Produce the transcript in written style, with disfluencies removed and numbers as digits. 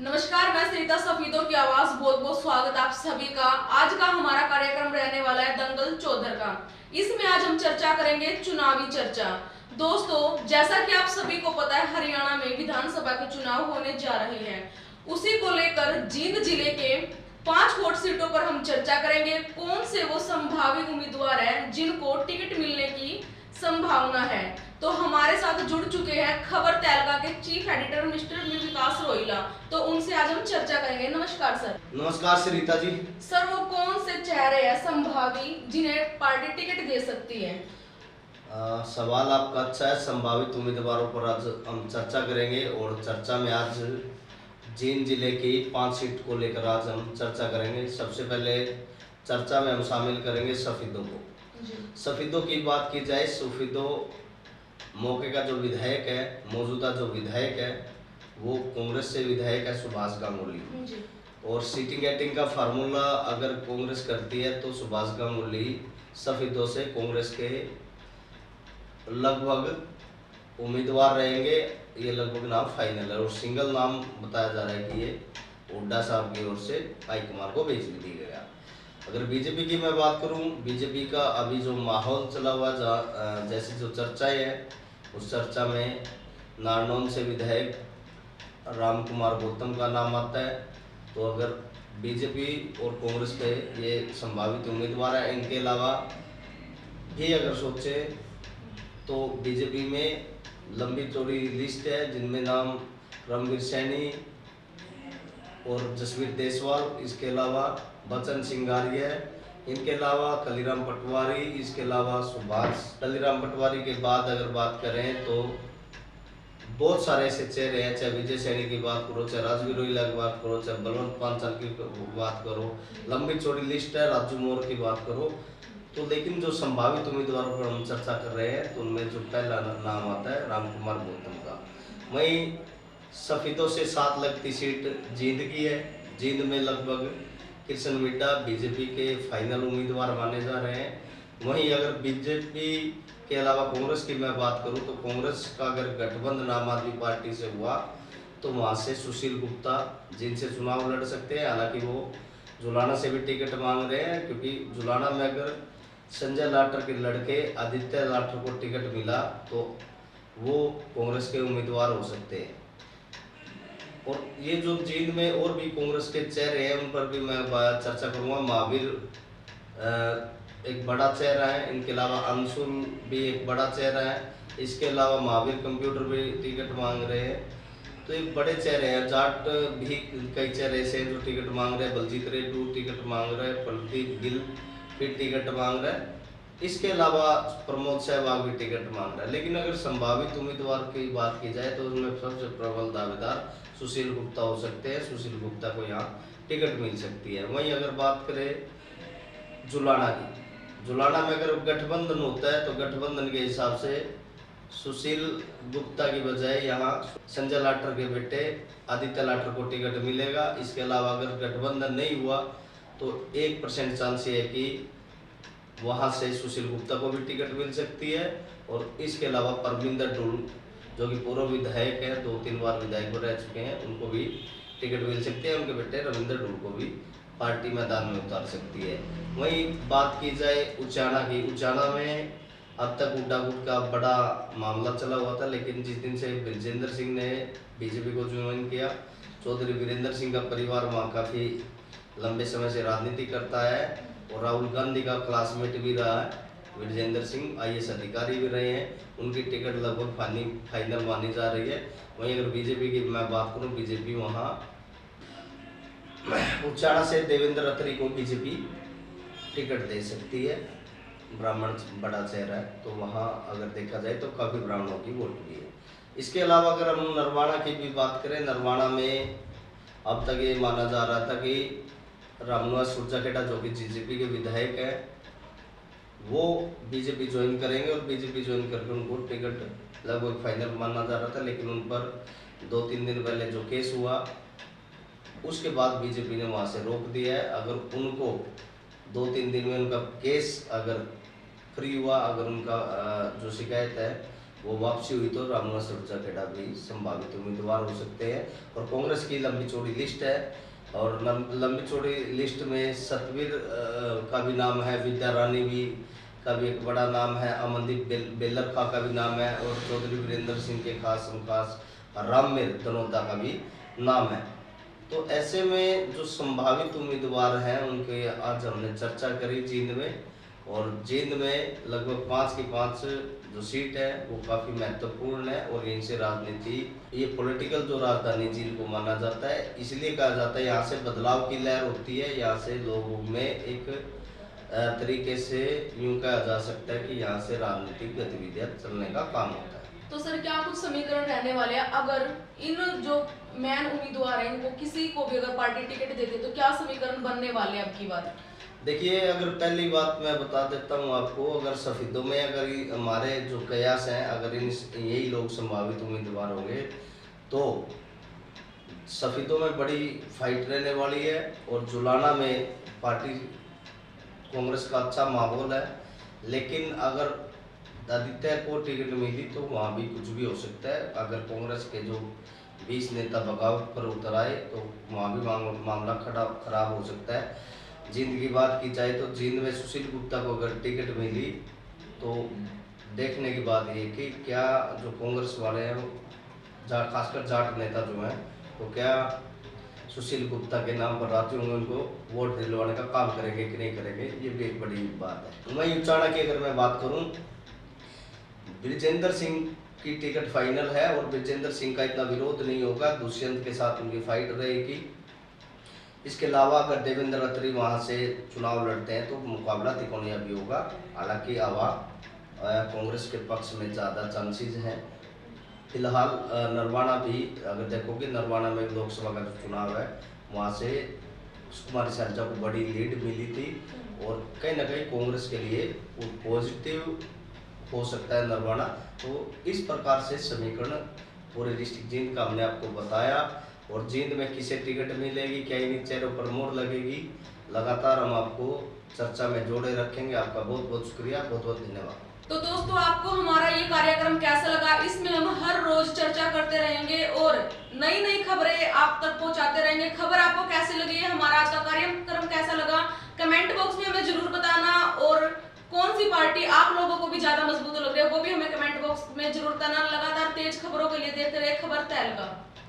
नमस्कार, मैं सरिता सफीदों की आवाज बहुत बहुत स्वागत आप सभी का। आज का हमारा कार्यक्रम रहने वाला है दंगल चौधर का। इसमें आज हम चर्चा करेंगे चुनावी चर्चा। दोस्तों, जैसा कि आप सभी को पता है, हरियाणा में विधानसभा के चुनाव होने जा रहे हैं। उसी को लेकर जींद जिले के 5 वोट सीटों पर हम चर्चा करेंगे। कौन से वो संभावित उम्मीदवार हैं जिनको टिकट मिलने की संभावना है। तो हमारे साथ जुड़ चुके हैं खबर तहलका के चीफ एडिटर मिस्टर विकास रोहिला। तो उनसे आज हम चर्चा करेंगे। नमस्कार सर। नमस्कार सरिता जी। सर, वो कौन से चेहरे हैं संभावी जिन्हें पार्टी टिकट दे सकती है? सवाल आपका अच्छा है। संभावित उम्मीदवारों पर आज हम चर्चा करेंगे और चर्चा में आज जींद जिले की 5 सीट को लेकर आज हम चर्चा करेंगे। सबसे पहले चर्चा में हम शामिल करेंगे सफीदों को। सफीदों की बात की जाए, सफीदों मौके का जो विधायक है, मौजूदा जो विधायक है, वो कांग्रेस से विधायक है सुभाष गांगुली। और सीटिंग गेटिंग का फार्मूला अगर कांग्रेस करती है तो सुभाष गांगुली सफीदों से कांग्रेस के लगभग उम्मीदवार रहेंगे। ये लगभग नाम फाइनल है और सिंगल नाम बताया जा रहा है कि ये हुड्डा साहब की ओर से हाईकमान को भेज भी दिया गया। अगर बीजेपी की मैं बात करूं, बीजेपी का अभी जो माहौल चला हुआ, जैसी जो चर्चाएं हैं, उस चर्चा में नारनौल से विधायक राम कुमार गौतम का नाम आता है। तो अगर बीजेपी और कांग्रेस के ये संभावित उम्मीदवार हैं, इनके अलावा भी अगर सोचे तो बीजेपी में लंबी चौड़ी लिस्ट है जिनमें नाम रणवीर सैनी और जसवीर देसवाल, इसके अलावा बचन सिंघारिया, इनके अलावा कलीराम पटवारी, इसके अलावा सुभाष। कलीराम पटवारी के बाद अगर बात करें तो बहुत सारे ऐसे चेहरे हैं, चाहे विजय सैनी की बात करो, चाहे राजवीर रोहिला की बात करो, चाहे बलवंत पांचाल की बात करो, लंबी चौड़ी लिस्ट है, राजू मोर की बात करो। तो लेकिन जो संभावित उम्मीदवारों पर हम चर्चा कर रहे हैं तो उनमें जो पहला नाम आता है राम कुमार गौतम का। वहीं सफीदों से 7 लगती सीट जींद की है। जींद में लगभग कृष्ण मिड्डा बीजेपी के फाइनल उम्मीदवार माने जा रहे हैं। वहीं अगर बीजेपी के अलावा कांग्रेस की मैं बात करूं तो कांग्रेस का अगर गठबंधन आम आदमी पार्टी से हुआ तो वहां से सुशील गुप्ता जिनसे चुनाव लड़ सकते हैं। हालांकि वो जुलाना से भी टिकट मांग रहे हैं, क्योंकि जुलाना में अगर संजय लाटर के लड़के आदित्य लाटर को टिकट मिला तो वो कांग्रेस के उम्मीदवार हो सकते हैं। और ये जो जींद में और भी कांग्रेस के चेहरे हैं उन पर भी मैं चर्चा करूंगा। महावीर एक बड़ा चेहरा है, इनके अलावा अंशुल भी एक बड़ा चेहरा है, इसके अलावा महावीर कंप्यूटर भी टिकट मांग रहे हैं। तो एक बड़े चेहरे हैं। जाट भी कई चेहरे ऐसे हैं जो टिकट मांग रहे हैं। बलजीत रेड्डू टिकट मांग रहे हैं, प्रदीप गिल फिर टिकट मांग रहे हैं, इसके अलावा प्रमोद सहवाग भी टिकट मांग रहा है। लेकिन अगर संभावित उम्मीदवार की बात की जाए तो उसमें सबसे प्रबल दावेदार सुशील गुप्ता हो सकते हैं। सुशील गुप्ता को यहाँ टिकट मिल सकती है। वहीं अगर बात करें जुलाना की, जुलाना में अगर गठबंधन होता है तो गठबंधन के हिसाब से सुशील गुप्ता की बजाय यहाँ संजय लाटर के बेटे आदित्य लाटर को टिकट मिलेगा। इसके अलावा अगर गठबंधन नहीं हुआ तो 1% चांस है कि वहां से सुशील गुप्ता को भी टिकट मिल सकती है। और इसके अलावा परमिंदर डुल जो कि पूर्व विधायक है, 2-3 बार विधायक रह चुके हैं, उनको भी टिकट मिल सकती है। उनके बेटे रविंदर डुल को भी पार्टी मैदान में उतार सकती है। वहीं बात की जाए उचाना की, उचाना में अब तक हुड्डा गुट का बड़ा मामला चला हुआ था, लेकिन जिस दिन से ब्रिजेंद्र सिंह ने बीजेपी को ज्वाइन किया, चौधरी वीरेंद्र सिंह का परिवार वहाँ काफ़ी लंबे समय से राजनीति करता है और राहुल गांधी का क्लासमेट भी रहा है। विजेंद्र सिंह IAS अधिकारी भी रहे हैं, उनकी टिकट लगभग फाइनल मानी जा रही है। वहीं अगर बीजेपी की मैं बात करूं, बीजेपी वहां उचाड़ा से देवेंद्र अत्री को बीजेपी टिकट दे सकती है। ब्राह्मण बड़ा चेहरा है तो वहां अगर देखा जाए तो काफ़ी ब्राह्मणों की वोट भी है। इसके अलावा अगर हम नरवाना की भी बात करें, नरवाना में अब तक ये माना जा रहा था कि रामनिवास सुरजाखेड़ा जो कि बीजेपी के विधायक है वो बीजेपी ज्वाइन करेंगे और बीजेपी ज्वाइन करके उनको टिकट लगभग फाइनल माना जा रहा था। लेकिन उन पर 2-3 दिन पहले जो केस हुआ उसके बाद बीजेपी ने वहां से रोक दिया है। अगर उनको 2-3 दिन में उनका केस अगर फ्री हुआ, अगर उनका जो शिकायत है वो वापसी हुई तो रामनाथ सुरजाखेड़ा भी संभावित उम्मीदवार हो सकते हैं। और कांग्रेस की लंबी चौड़ी लिस्ट है, और लंबी चौड़ी लिस्ट में सतवीर का भी नाम है, विद्या रानी भी का भी एक बड़ा नाम है, अमनदीप बेलर खां का भी नाम है, और चौधरी वीरेंद्र सिंह के खास राममेर तनोदा का भी नाम है। तो ऐसे में जो संभावित उम्मीदवार हैं उनके आज हमने चर्चा करी जींद में। और जींद में लगभग 5 की 5 जो सीट है वो काफ़ी महत्वपूर्ण है, और यहीं से राजनीति, ये पॉलिटिकल जो राजधानी जींद को माना जाता है, इसलिए कहा जाता है यहाँ से बदलाव की लहर होती है। यहाँ से लोगों में एक तरीके से यूं कहा जा सकता है कि यहाँ से राजनीतिक गतिविधियां चलने का काम होता है। तो सर क्या कुछ समीकरण रहने वाले हैं, अगर इन जो मेन उम्मीदवार हैं इनको किसी को भी अगर पार्टी टिकट देते तो क्या समीकरण बनने वाले हैं अब की बार? देखिए, अगर पहली बात मैं बता देता हूँ आपको, अगर सफेदों में अगर हमारे जो कयास हैं, अगर इन यही लोग संभावित उम्मीदवार होंगे तो सफेदों में बड़ी फाइट रहने वाली है। और जुलाना में पार्टी कांग्रेस का अच्छा माहौल है, लेकिन अगर आदित्य को टिकट मिली तो वहाँ भी कुछ भी हो सकता है। अगर कांग्रेस के जो 20 नेता बगावत पर उतर आए तो वहाँ भी मामला खराब हो सकता है। जींद की बात की जाए तो जींद में सुशील गुप्ता को अगर टिकट मिली तो देखने की बात ये कि क्या जो कांग्रेस वाले हैं, खासकर जाट नेता जो हैं, तो क्या सुशील गुप्ता के नाम पर राजी होंगे, उनको वोट दिलवाने का काम करेंगे कि नहीं करेंगे, ये भी एक बड़ी बात है। वहीं उचाना की अगर मैं बात करूं, ब्रिजेंद्र सिंह की टिकट फाइनल है, और ब्रिजेंद्र सिंह का इतना विरोध नहीं होगा, दुष्यंत के साथ उनकी फाइट रहेगी। इसके अलावा अगर देवेंद्र अत्री वहां से चुनाव लड़ते हैं तो मुकाबला तिकोनिया भी होगा। हालांकि हवा कांग्रेस के पक्ष में ज़्यादा चांसेस हैं। फिलहाल नरवाना भी अगर देखोगे, नरवाना में लोकसभा का जो चुनाव है वहाँ से कुमारी शैलजा को बड़ी लीड मिली थी, और कहीं ना कहीं कांग्रेस के लिए वो पॉजिटिव हो सकता है नरवाना। तो इस प्रकार से समीकरण पूरे डिस्ट्रिक्ट जींद का हमने आपको बताया। और जींद में किसे टिकट मिलेगी, क्या इन चेहरों पर मोहर लगेगी, लगातार हम आपको चर्चा में जोड़े रखेंगे। आपका बहुत बहुत शुक्रिया, बहुत बहुत धन्यवाद। तो दोस्तों, आपको हमारा ये कार्यक्रम कैसा लगा? इसमें हम हर रोज चर्चा करते रहेंगे और नई नई खबरें आप तक पहुंचाते रहेंगे। खबर आपको कैसी लगी, हमारा आज का कार्यक्रम कैसा लगा, कमेंट बॉक्स में हमें जरूर बताना। और कौन सी पार्टी आप लोगों को भी ज्यादा मजबूत लग रही है वो भी हमें कमेंट बॉक्स में जरूर बताना। लगातार तेज खबरों के लिए देखते रहे खबर तहलका।